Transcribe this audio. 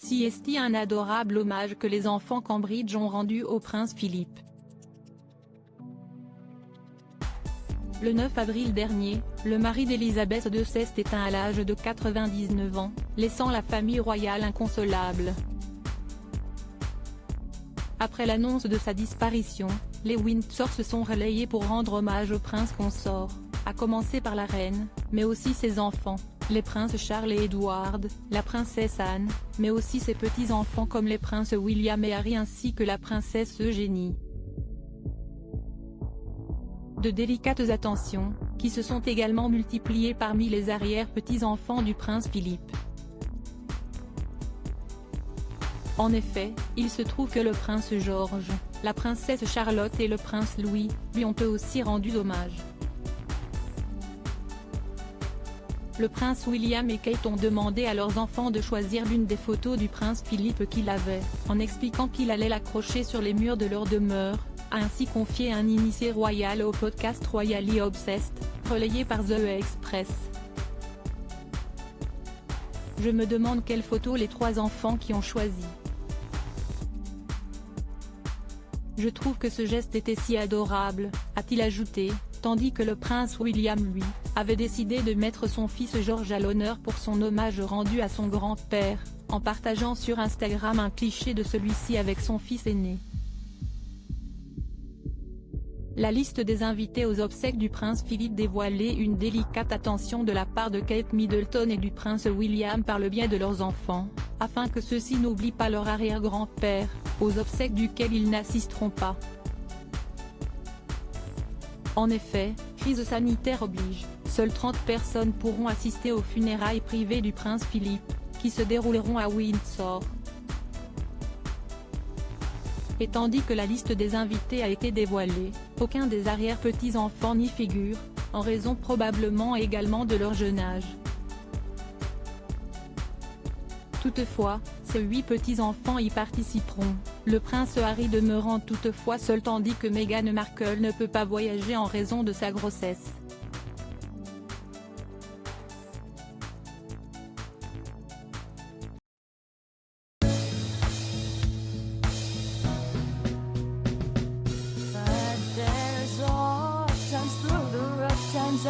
Ceci est un adorable hommage que les enfants Cambridge ont rendu au prince Philippe. Le 9 avril dernier, le mari d'Élisabeth II s'est éteint à l'âge de 99 ans, laissant la famille royale inconsolable. Après l'annonce de sa disparition, les Windsor se sont relayés pour rendre hommage au prince consort, à commencer par la reine, mais aussi ses enfants, les princes Charles et Edward, la princesse Anne, mais aussi ses petits-enfants comme les princes William et Harry ainsi que la princesse Eugénie. De délicates attentions, qui se sont également multipliées parmi les arrière-petits-enfants du prince Philippe. En effet, il se trouve que le prince George, la princesse Charlotte et le prince Louis, lui ont eux aussi rendu hommage. Le prince William et Kate ont demandé à leurs enfants de choisir l'une des photos du prince Philippe qu'il avait, en expliquant qu'il allait l'accrocher sur les murs de leur demeure, a ainsi confié un initié royal au podcast Royally Obsessed, relayé par The Express. Je me demande quelle photo les trois enfants qui ont choisi. Je trouve que ce geste était si adorable, a-t-il ajouté, tandis que le prince William lui, avait décidé de mettre son fils George à l'honneur pour son hommage rendu à son grand-père, en partageant sur Instagram un cliché de celui-ci avec son fils aîné. La liste des invités aux obsèques du prince Philippe dévoilait une délicate attention de la part de Kate Middleton et du prince William par le biais de leurs enfants, afin que ceux-ci n'oublient pas leur arrière-grand-père, aux obsèques duquel ils n'assisteront pas. En effet, crise sanitaire oblige, seules 30 personnes pourront assister aux funérailles privées du prince Philippe, qui se dérouleront à Windsor. Et tandis que la liste des invités a été dévoilée, aucun des arrière-petits-enfants n'y figure, en raison probablement également de leur jeune âge. Toutefois, ces 8 petits-enfants y participeront, le prince Harry demeurant toutefois seul tandis que Meghan Markle ne peut pas voyager en raison de sa grossesse. But there's all times through the rough times